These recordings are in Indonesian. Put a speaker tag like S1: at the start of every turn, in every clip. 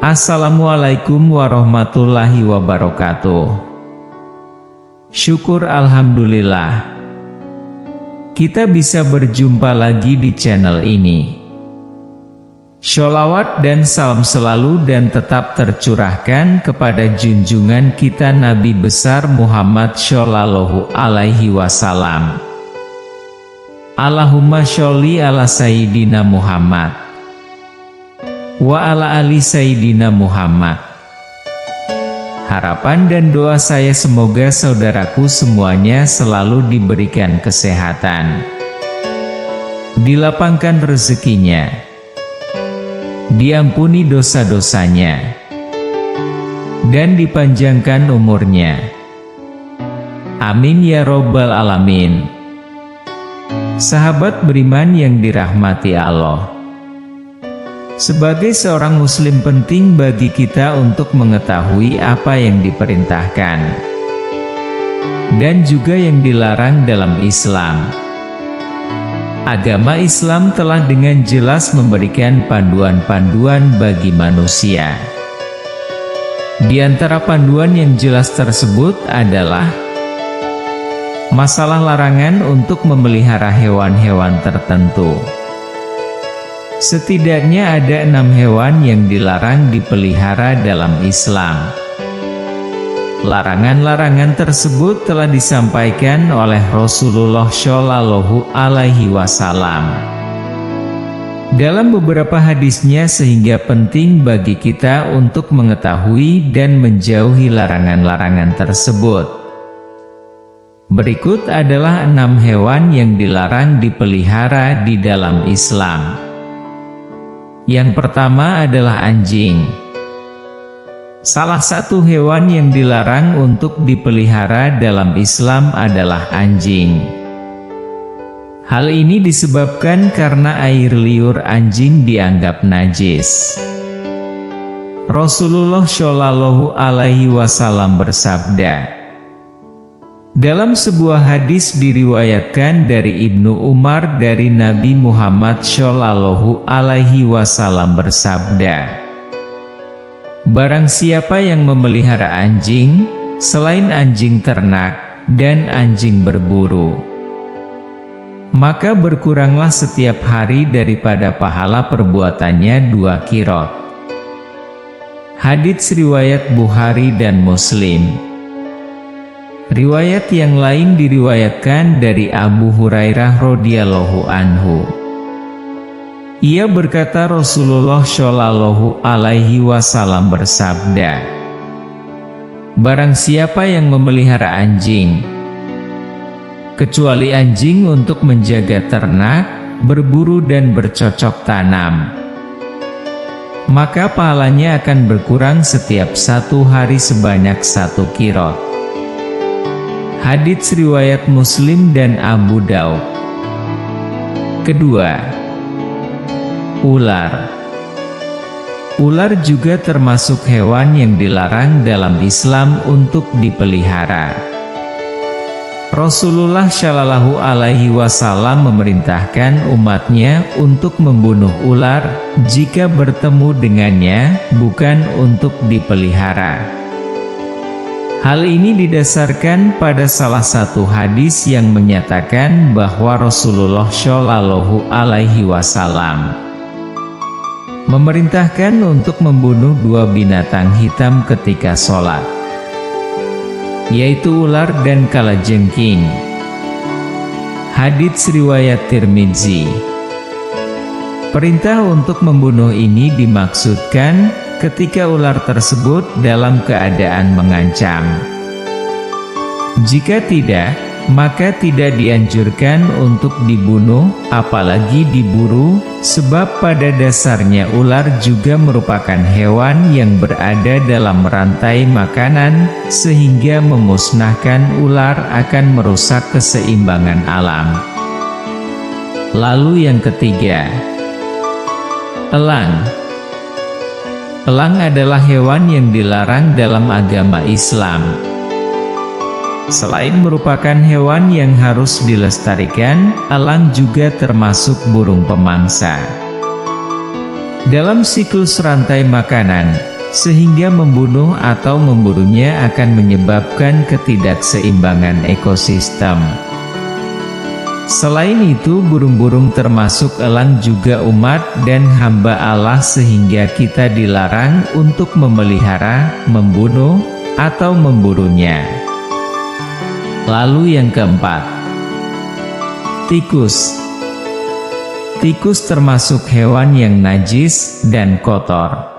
S1: Assalamualaikum warahmatullahi wabarakatuh. Syukur alhamdulillah, kita bisa berjumpa lagi di channel ini. Sholawat dan salam selalu dan tetap tercurahkan kepada junjungan kita Nabi besar Muhammad Shallallahu Alaihi Wasallam. Allahumma sholli ala Sayyidina Muhammad wa ala ali Sayyidina Muhammad. Harapan dan doa saya semoga saudaraku semuanya selalu diberikan kesehatan, dilapangkan rezekinya, diampuni dosa-dosanya, dan dipanjangkan umurnya. Amin ya robbal alamin. Sahabat beriman yang dirahmati Allah, sebagai seorang muslim penting bagi kita untuk mengetahui apa yang diperintahkan dan juga yang dilarang dalam Islam. Agama Islam telah dengan jelas memberikan panduan-panduan bagi manusia. Di antara panduan yang jelas tersebut adalah masalah larangan untuk memelihara hewan-hewan tertentu. Setidaknya ada 6 hewan yang dilarang dipelihara dalam Islam. Larangan-larangan tersebut telah disampaikan oleh Rasulullah Shallallahu Alaihi Wasallam dalam beberapa hadisnya, sehingga penting bagi kita untuk mengetahui dan menjauhi larangan-larangan tersebut. Berikut adalah 6 hewan yang dilarang dipelihara di dalam Islam. Yang pertama adalah anjing. Salah satu hewan yang dilarang untuk dipelihara dalam Islam adalah anjing. Hal ini disebabkan karena air liur anjing dianggap najis. Rasulullah Shallallahu Alaihi Wasallam bersabda dalam sebuah hadis diriwayatkan dari Ibnu Umar dari Nabi Muhammad Shallallahu Alaihi Wasallam bersabda, barang siapa yang memelihara anjing, selain anjing ternak dan anjing berburu, maka berkuranglah setiap hari daripada pahala perbuatannya 2 qirot. Hadits riwayat Bukhari dan Muslim. Riwayat yang lain diriwayatkan dari Abu Hurairah radhiyallahu anhu. Ia berkata Rasulullah Shallallahu Alaihi Wasallam bersabda, barang siapa yang memelihara anjing, kecuali anjing untuk menjaga ternak, berburu dan bercocok tanam, maka pahalanya akan berkurang setiap 1 hari sebanyak 1 qirot. Hadits riwayat Muslim dan Abu Daud. Kedua, ular. Ular juga termasuk hewan yang dilarang dalam Islam untuk dipelihara. Rasulullah Shallallahu Alaihi Wasallam memerintahkan umatnya untuk membunuh ular jika bertemu dengannya, bukan untuk dipelihara. Hal ini didasarkan pada salah satu hadis yang menyatakan bahwa Rasulullah Shallallahu Alaihi Wasallam memerintahkan untuk membunuh 2 binatang hitam ketika sholat, yaitu ular dan kalajengking. Hadits riwayat Tirmidzi. Perintah untuk membunuh ini dimaksudkan ketika ular tersebut dalam keadaan mengancam. Jika tidak, maka tidak dianjurkan untuk dibunuh, apalagi diburu, sebab pada dasarnya ular juga merupakan hewan yang berada dalam rantai makanan, sehingga memusnahkan ular akan merusak keseimbangan alam. Lalu yang ketiga, elang. Elang adalah hewan yang dilarang dalam agama Islam. Selain merupakan hewan yang harus dilestarikan, elang juga termasuk burung pemangsa. Dalam siklus rantai makanan, sehingga membunuh atau memburunya akan menyebabkan ketidakseimbangan ekosistem. Selain itu, burung-burung termasuk elang juga umat dan hamba Allah, sehingga kita dilarang untuk memelihara, membunuh, atau memburunya. Lalu yang keempat, tikus. Tikus termasuk hewan yang najis dan kotor.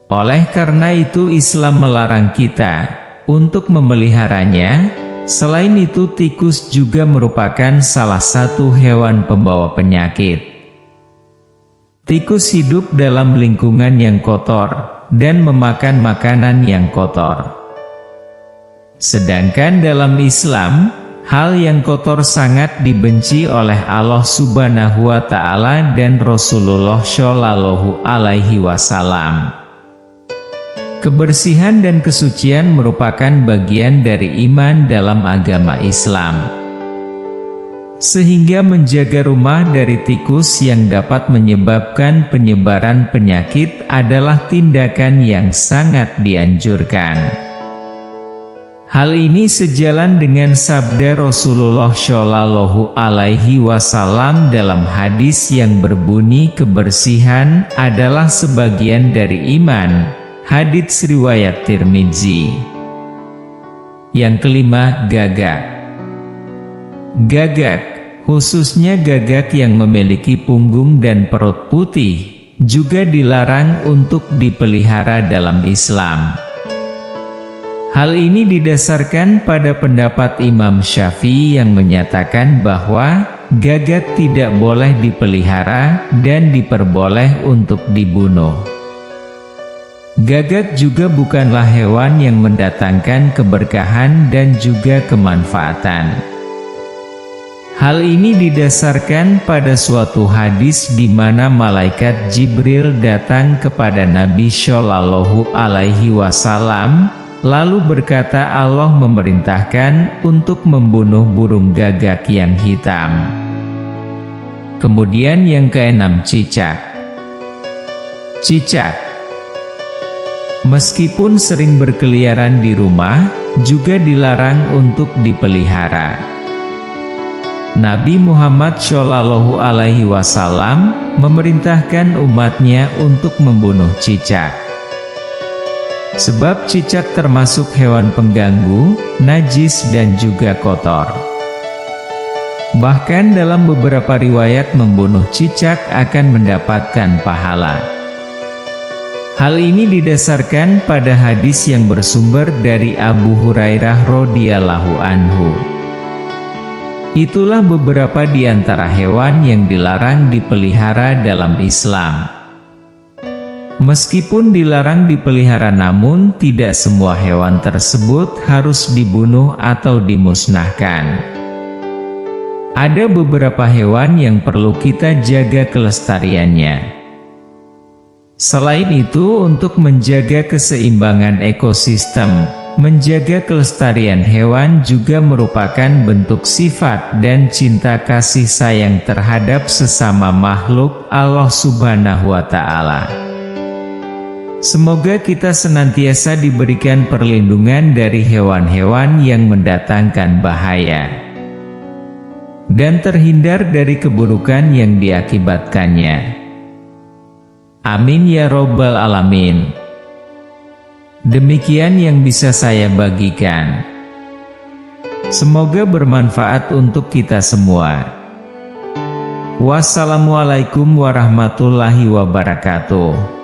S1: Oleh karena itu Islam melarang kita untuk memeliharanya. Selain itu, tikus juga merupakan salah satu hewan pembawa penyakit. Tikus hidup dalam lingkungan yang kotor dan memakan makanan yang kotor. Sedangkan dalam Islam, hal yang kotor sangat dibenci oleh Allah Subhanahu wa Ta'ala dan Rasulullah Shallallahu Alaihi Wasallam. Kebersihan dan kesucian merupakan bagian dari iman dalam agama Islam. Sehingga menjaga rumah dari tikus yang dapat menyebabkan penyebaran penyakit adalah tindakan yang sangat dianjurkan. Hal ini sejalan dengan sabda Rasulullah Shallallahu Alaihi Wasallam dalam hadis yang berbunyi, kebersihan adalah sebagian dari iman. Hadits riwayat Tirmidzi. Yang kelima, gagak. Gagak, khususnya gagak yang memiliki punggung dan perut putih, juga dilarang untuk dipelihara dalam Islam. Hal ini didasarkan pada pendapat Imam Syafi'i yang menyatakan bahwa gagak tidak boleh dipelihara dan diperboleh untuk dibunuh. Gagak juga bukanlah hewan yang mendatangkan keberkahan dan juga kemanfaatan. Hal ini didasarkan pada suatu hadis di mana malaikat Jibril datang kepada Nabi Shallallahu Alaihi Wasallam, lalu berkata Allah memerintahkan untuk membunuh burung gagak yang hitam. Kemudian yang keenam, cicak. Cicak, meskipun sering berkeliaran di rumah, juga dilarang untuk dipelihara. Nabi Muhammad Shallallahu Alaihi Wasallam memerintahkan umatnya untuk membunuh cicak. Sebab cicak termasuk hewan pengganggu, najis dan juga kotor. Bahkan dalam beberapa riwayat membunuh cicak akan mendapatkan pahala. Hal ini didasarkan pada hadis yang bersumber dari Abu Hurairah radhiyallahu anhu. Itulah beberapa di antara hewan yang dilarang dipelihara dalam Islam. Meskipun dilarang dipelihara, namun tidak semua hewan tersebut harus dibunuh atau dimusnahkan. Ada beberapa hewan yang perlu kita jaga kelestariannya. Selain itu, untuk menjaga keseimbangan ekosistem, menjaga kelestarian hewan juga merupakan bentuk sifat dan cinta kasih sayang terhadap sesama makhluk Allah Subhanahu wa Ta'ala. Semoga kita senantiasa diberikan perlindungan dari hewan-hewan yang mendatangkan bahaya dan terhindar dari keburukan yang diakibatkannya. Amin ya Robbal Alamin. Demikian yang bisa saya bagikan. Semoga bermanfaat untuk kita semua. Wassalamualaikum warahmatullahi wabarakatuh.